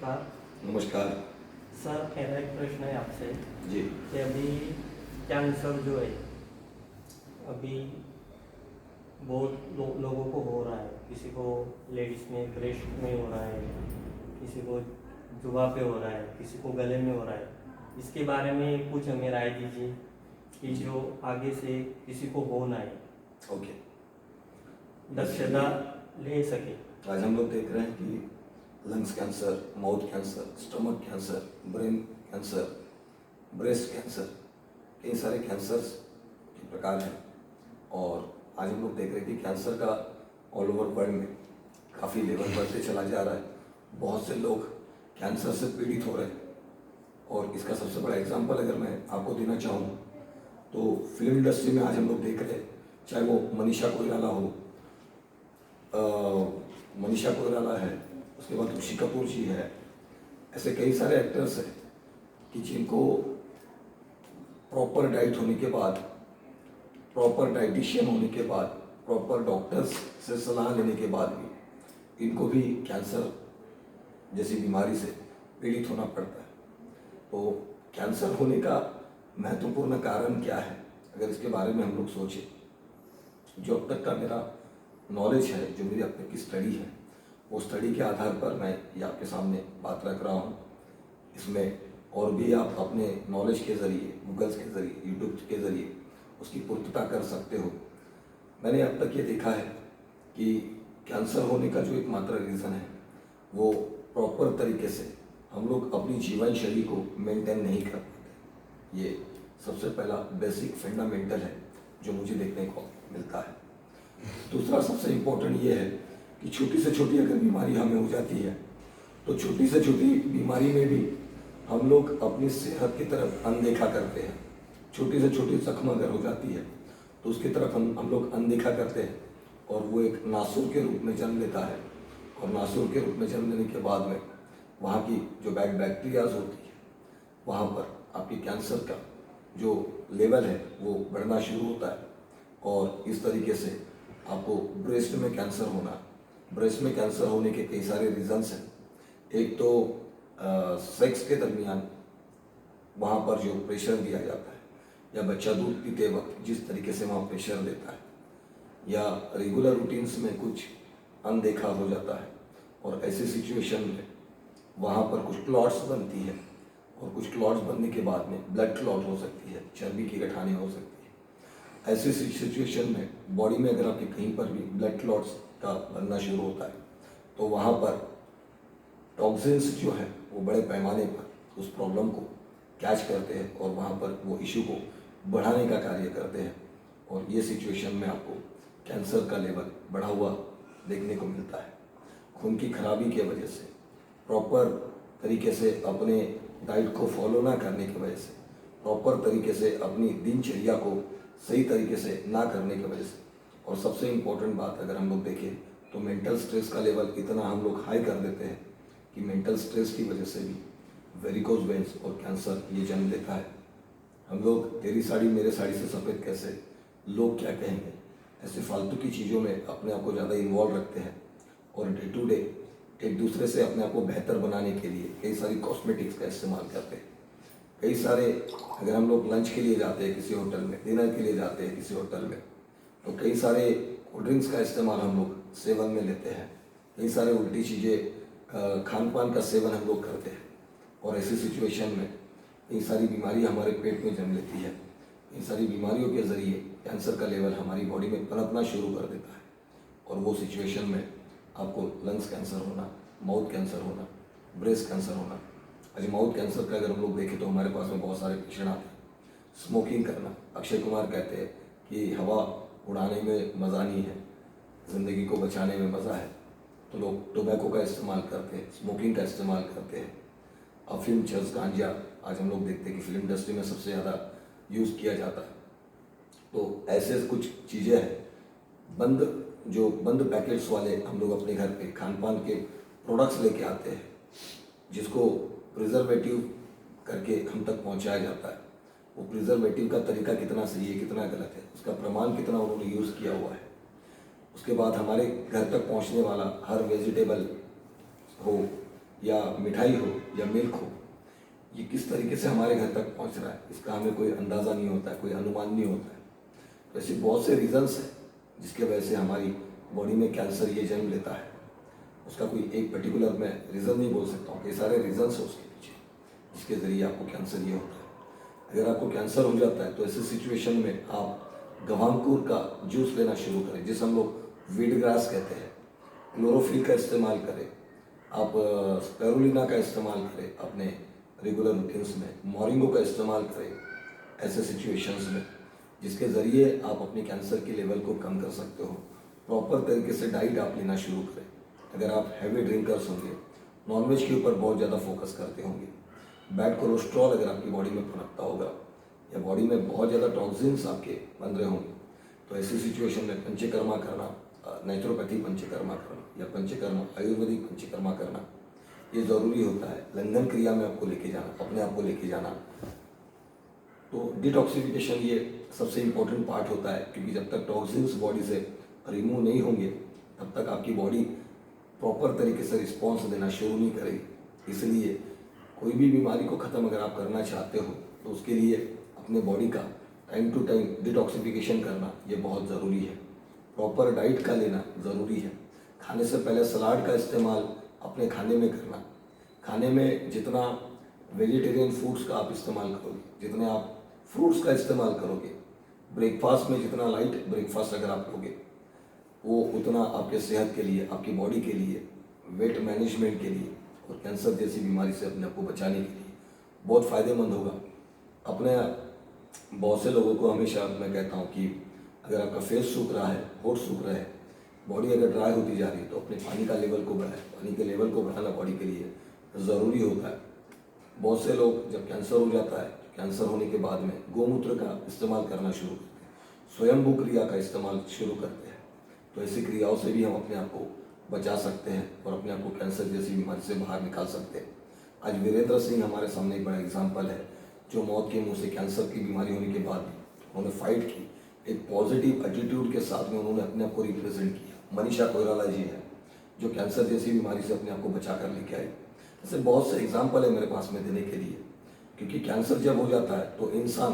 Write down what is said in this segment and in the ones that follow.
नमस्कार। नमस्कार। सर, मेरा एक प्रश्न है आपसे जी। कि अभी कैंसर जो है अभी बहुत लोगों को हो रहा है। किसी को लेडीज़ में ब्रेस्ट में हो रहा है, किसी को जुबान पे हो रहा है, किसी को गले में हो रहा है। इसके बारे में कुछ हमें राय दीजिए कि जो आगे से किसी को हो ना है, ओके। दक्षता ले सके। आज हम लोग देख रहे हैं कि lungs cancer, mouth cancer, stomach cancer, brain cancer, breast cancer, कई सारे कैंसर्स के प्रकार हैं। और आज हम लोग देख रहे हैं कि कैंसर का ऑल ओवर वर्ल्ड में काफ़ी लेवल बढ़ते चला जा रहा है। बहुत से लोग कैंसर से पीड़ित हो रहे हैं। और इसका सबसे बड़ा एग्जांपल अगर मैं आपको देना चाहूँ तो फिल्म इंडस्ट्री में आज हम लोग देख रहे हैं, चाहे वो मनीषा कोइराला हो, मनीषा कोइराला है, उसके बाद ऋषि कपूर जी है, ऐसे कई सारे एक्टर्स हैं कि जिनको प्रॉपर डाइट होने के बाद, प्रॉपर डाइटिशियन होने के बाद, प्रॉपर डॉक्टर्स से सलाह लेने के बाद भी इनको भी कैंसर जैसी बीमारी से पीड़ित होना पड़ता है। तो कैंसर होने का महत्वपूर्ण कारण क्या है, अगर इसके बारे में हम लोग सोचें, जो अब तक का मेरा नॉलेज है, जो मेरी अब तक की स्टडी है, वो स्टडी के आधार पर मैं ये आपके सामने बात रख रहा हूँ। इसमें और भी आप अपने नॉलेज के ज़रिए, गूगल्स के ज़रिए, यूट्यूब के ज़रिए उसकी पूर्तता कर सकते हो। मैंने अब तक ये देखा है कि कैंसर होने का जो एकमात्र रीज़न है वो प्रॉपर तरीके से हम लोग अपनी जीवन शैली को मेंटेन नहीं कर पाते। ये सबसे पहला बेसिक फंडामेंटल है जो मुझे देखने को मिलता है। दूसरा सबसे इम्पोर्टेंट ये है कि छोटी से छोटी अगर बीमारी हमें हो जाती है तो छोटी से छोटी बीमारी में भी हम लोग अपनी सेहत की तरफ अनदेखा करते हैं। छोटी से छोटी जख्म अगर हो जाती है तो उसकी तरफ हम लोग अनदेखा करते हैं और वो एक नासूर के रूप में जन्म लेता है। और नासूर के रूप में जन्म लेने के बाद में वहाँ की जो बैड बैक्टीरियाज होती है, वहाँ पर आपकी कैंसर का जो लेवल है वो बढ़ना शुरू होता है। और इस तरीके से आपको ब्रेस्ट में कैंसर होना, ब्रेस्ट में कैंसर होने के कई सारे रीजंस हैं। एक तो सेक्स के दरमियान वहाँ पर जो प्रेशर दिया जाता है, या बच्चा दूध पीते वक्त जिस तरीके से वहाँ प्रेशर देता है, या रेगुलर रूटीन्स में कुछ अनदेखा हो जाता है। और ऐसी सिचुएशन में वहाँ पर कुछ क्लॉट्स बनती है और कुछ क्लॉट्स बनने के बाद में ब्लड क्लॉट हो सकती है, चर्बी की गठानी हो सकती है। ऐसी सिचुएशन में बॉडी में अगर आपके कहीं पर भी ब्लड क्लॉट्स का बनना शुरू होता है तो वहाँ पर टॉक्सिन्स जो है वो बड़े पैमाने पर उस प्रॉब्लम को कैच करते हैं और वहाँ पर वो इशू को बढ़ाने का कार्य करते हैं। और ये सिचुएशन में आपको कैंसर का लेवल बढ़ा हुआ देखने को मिलता है। खून की खराबी की वजह से, प्रॉपर तरीके से अपने डाइट को फॉलो ना करने की वजह से, प्रॉपर तरीके से अपनी दिनचर्या को सही तरीके से ना करने की वजह से, और सबसे इम्पोर्टेंट बात अगर हम लोग देखें तो मेंटल स्ट्रेस का लेवल इतना हम लोग हाई कर देते हैं कि मेंटल स्ट्रेस की वजह से भी वेरिकोज वेन्स और कैंसर ये जन्म लेता है। हम लोग तेरी साड़ी मेरे साड़ी से सफ़ेद कैसे, लोग क्या कहेंगे, ऐसे फालतू की चीज़ों में अपने आप को ज़्यादा इन्वॉल्व रखते हैं और डे टू डे एक दूसरे से अपने आप को बेहतर बनाने के लिए कई सारी कॉस्मेटिक्स का इस्तेमाल करते हैं। कई सारे अगर हम लोग लंच के लिए जाते हैं किसी होटल में, डिनर के लिए जाते हैं किसी होटल में, तो कई सारे कोल्ड ड्रिंक्स का इस्तेमाल हम लोग सेवन में लेते हैं। कई सारे उल्टी चीज़ें खान पान का सेवन हम लोग करते हैं। और ऐसी सिचुएशन में कई सारी बीमारी हमारे पेट में जन्म लेती है। इन सारी बीमारियों के ज़रिए कैंसर का लेवल हमारी बॉडी में पनपना शुरू कर देता है। और वो सिचुएशन में आपको लंग्स कैंसर होना, माउथ कैंसर होना, ब्रेस्ट कैंसर होना। आज माउथ कैंसर का अगर हम लोग देखें तो हमारे पास में बहुत सारे पेशेंट आते हैं। स्मोकिंग करना, अक्षय कुमार कहते हैं कि हवा उड़ाने में मज़ा नहीं है, ज़िंदगी को बचाने में मज़ा है। तो लोग टोबैको का इस्तेमाल करते हैं, स्मोकिंग का इस्तेमाल करते हैं। अफीम, चरस, गांजा आज हम लोग देखते हैं कि फिल्म इंडस्ट्री में सबसे ज़्यादा यूज़ किया जाता है। तो ऐसे कुछ चीज़ें हैं। जो बंद पैकेट्स वाले हम लोग अपने घर पे खान पान के प्रोडक्ट्स लेके आते हैं, जिसको प्रिजर्वेटिव करके हम तक पहुंचाया जाता है। वो प्रिजर्वेटिव का तरीका कितना सही है, कितना गलत है, उसका प्रमाण कितना उन्होंने यूज़ किया हुआ है। उसके बाद हमारे घर तक पहुंचने वाला हर वेजिटेबल हो या मिठाई हो या मिल्क हो, ये किस तरीके से हमारे घर तक पहुंच रहा है, इसका हमें कोई अंदाज़ा नहीं होता है, कोई अनुमान नहीं होता है। तो ऐसे बहुत से रीज़न्स हैं जिसके वजह से हमारी बॉडी में कैंसर ये जन्म लेता है। उसका कोई एक पर्टिकुलर मैं रीज़न नहीं बोल सकता हूँ, कई सारे रीज़न्स हैं उसके पीछे जिसके ज़रिए आपको कैंसर ये होता है। अगर आपको कैंसर हो जाता है तो ऐसे सिचुएशन में आप गवामकूर का जूस लेना शुरू करें, जिसे हम लोग वीट ग्रास कहते हैं, क्लोरोफिल का इस्तेमाल करें, आप स्पेरुलिना का इस्तेमाल करें अपने रेगुलर रूटीन्स में, मोरिंगो का इस्तेमाल करें ऐसे सिचुएशंस में, जिसके ज़रिए आप अपने कैंसर के लेवल को कम कर सकते हो। प्रॉपर तरीके से डाइट आप लेना शुरू करें। अगर आप हैवी ड्रिंकर्स होंगे, नॉनवेज के ऊपर बहुत ज़्यादा फोकस करते होंगे, बैड कोलेस्ट्रॉल अगर आपकी बॉडी में पनपता होगा या बॉडी में बहुत ज़्यादा टॉक्सिन्स आपके बन रहे होंगे, तो ऐसी सिचुएशन में पंचकर्मा करना, नेचुरोपैथी पंचकर्मा करना या पंचकर्मा आयुर्वेदिक पंचकर्मा करना ये ज़रूरी होता है। लंघन क्रिया में आपको लेके जाना, अपने आप को लेके जाना। तो डिटॉक्सिफिकेशन ये सबसे इम्पोर्टेंट पार्ट होता है, क्योंकि जब तक टॉक्सिन्स बॉडी से रिमूव नहीं होंगे तब तक आपकी बॉडी प्रॉपर तरीके से रिस्पॉन्स देना शुरू नहीं करेगी। इसलिए कोई भी बीमारी को ख़त्म अगर आप करना चाहते हो तो उसके लिए अपने बॉडी का टाइम टू टाइम डिटॉक्सिफिकेशन करना ये बहुत ज़रूरी है। प्रॉपर डाइट का लेना ज़रूरी है। खाने से पहले सलाद का इस्तेमाल अपने खाने में करना। खाने में जितना वेजिटेरियन फूड्स का आप इस्तेमाल करोगे, जितने आप फ्रूट्स का इस्तेमाल करोगे, ब्रेकफास्ट में जितना लाइट ब्रेकफास्ट अगर आप लोगे, वो उतना आपके सेहत के लिए, आपकी बॉडी के लिए, वेट मैनेजमेंट के लिए और कैंसर जैसी बीमारी से अपने आप को बचाने के लिए बहुत फ़ायदेमंद होगा। अपने बहुत से लोगों को हमेशा मैं कहता हूँ कि अगर आपका फेस सूख रहा है, होठ सूख रहा है, बॉडी अगर ड्राई होती जा रही है, तो अपने पानी का लेवल को बढ़ाएं। पानी के लेवल को बढ़ाना बॉडी के लिए ज़रूरी होता है। बहुत से लोग जब कैंसर हो जाता है, कैंसर होने के बाद में गोमूत्र का इस्तेमाल करना शुरू करते हैं, स्वयंभू क्रिया का इस्तेमाल शुरू करते हैं। तो ऐसी क्रियाओं से भी हम अपने आप को बचा सकते हैं और अपने आप को कैंसर जैसी बीमारी से बाहर निकाल सकते हैं। आज वीरेंद्र सिंह हमारे सामने एक बड़ा एग्जाम्पल है, जो मौत के मुंह से कैंसर की बीमारी होने के बाद भी उन्होंने फाइट की, एक पॉजिटिव एटीट्यूड के साथ में उन्होंने अपने आप को रिप्रेजेंट किया। मनीषा कोइराला जी है जो कैंसर जैसी बीमारी से अपने आप को बचा कर लेके आई। ऐसे बहुत से एग्जाम्पल है मेरे पास में देने के लिए, क्योंकि कैंसर जब हो जाता है तो इंसान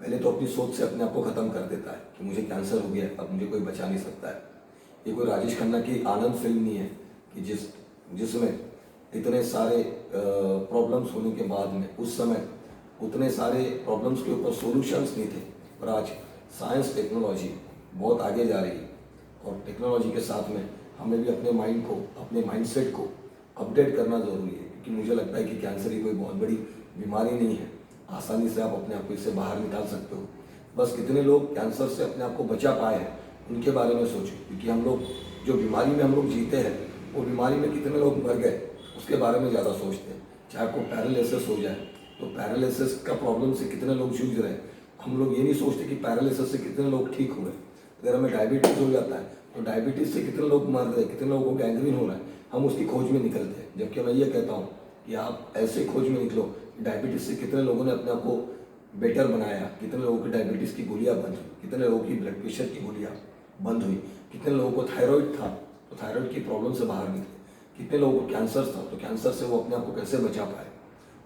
पहले तो अपनी सोच से अपने आप को ख़त्म कर देता है कि मुझे कैंसर हो गया, अब मुझे कोई बचा नहीं सकता है। ये कोई राजेश खन्ना की आनंद फिल्म नहीं है कि जिसमें इतने सारे प्रॉब्लम्स होने के बाद में उस समय उतने सारे प्रॉब्लम्स के ऊपर सॉल्यूशंस नहीं थे। पर आज साइंस टेक्नोलॉजी बहुत आगे जा रही है और टेक्नोलॉजी के साथ में हमें भी अपने माइंड को, अपने माइंडसेट को अपडेट करना ज़रूरी है, क्योंकि मुझे लगता है कि कैंसर ही कोई बहुत बड़ी बीमारी नहीं है। आसानी से आप अपने आप को इससे बाहर निकाल सकते हो। बस कितने लोग कैंसर से अपने आप को बचा पाए हैं उनके बारे में सोचो, क्योंकि हम लोग जो बीमारी में हम लोग जीते हैं वो बीमारी में कितने लोग मर गए उसके बारे में ज़्यादा सोचते हैं। चाहे आपको पैरालिसिस हो जाए तो पैरालिसिस का प्रॉब्लम से कितने लोग जूझ रहे हैं, हम लोग ये नहीं सोचते कि पैरालिसिस से कितने लोग ठीक हुए। अगर हमें डायबिटीज़ हो जाता है तो डायबिटीज़ से कितने लोग मर रहे हैं, कितने लोगों को गैंग्रीन हो रहा है, हम उसकी खोज में निकलते हैं। जबकि मैं ये कहता हूँ कि आप ऐसे खोज में निकलो, डायबिटीज़ से कितने लोगों ने अपने आप को बेटर बनाया, कितने लोगों की डायबिटीज़ की गोलियाँ बंद हुई, कितने लोगों की ब्लड प्रेशर की गोलियाँ बंद हुई, कितने लोगों को थायराइड था तो थायराइड की प्रॉब्लम से बाहर निकले, कितने लोगों को कैंसर था तो कैंसर से वो अपने आप को कैसे बचा पाए,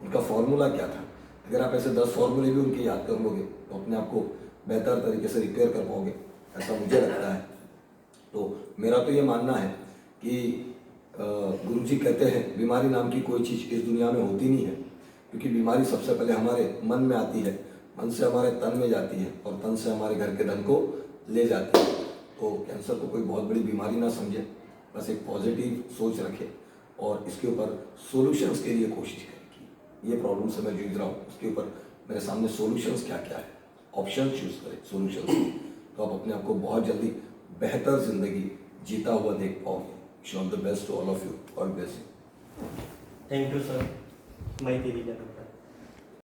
उनका फॉर्मूला क्या था। अगर आप ऐसे 10 फॉर्मूले भी उनके याद कर लोगे तो अपने आप को बेहतर तरीके से रिपेयर कर पाओगे, ऐसा मुझे लगता है। तो मेरा तो ये मानना है कि गुरुजी कहते हैं बीमारी नाम की कोई चीज़ इस दुनिया में होती नहीं है, क्योंकि बीमारी सबसे पहले हमारे मन में आती है, मन से हमारे तन में जाती है और तन से हमारे घर के धन को ले जाती है। तो कैंसर को कोई बहुत बड़ी बीमारी ना समझे, बस एक पॉजिटिव सोच रखे और इसके ऊपर सॉल्यूशंस के लिए कोशिश करें कि ये प्रॉब्लम से मैं जूझ रहा हूँ, उसके ऊपर मेरे सामने सॉल्यूशंस क्या क्या है, ऑप्शन चूज़ करें सॉल्यूशंस, तो आप अपने आप को बहुत जल्दी बेहतर ज़िंदगी जीता हुआ देख पाओगे। Wish all the best to all of you, God bless you. Thank you sir माहिती दिल्याबद्दल।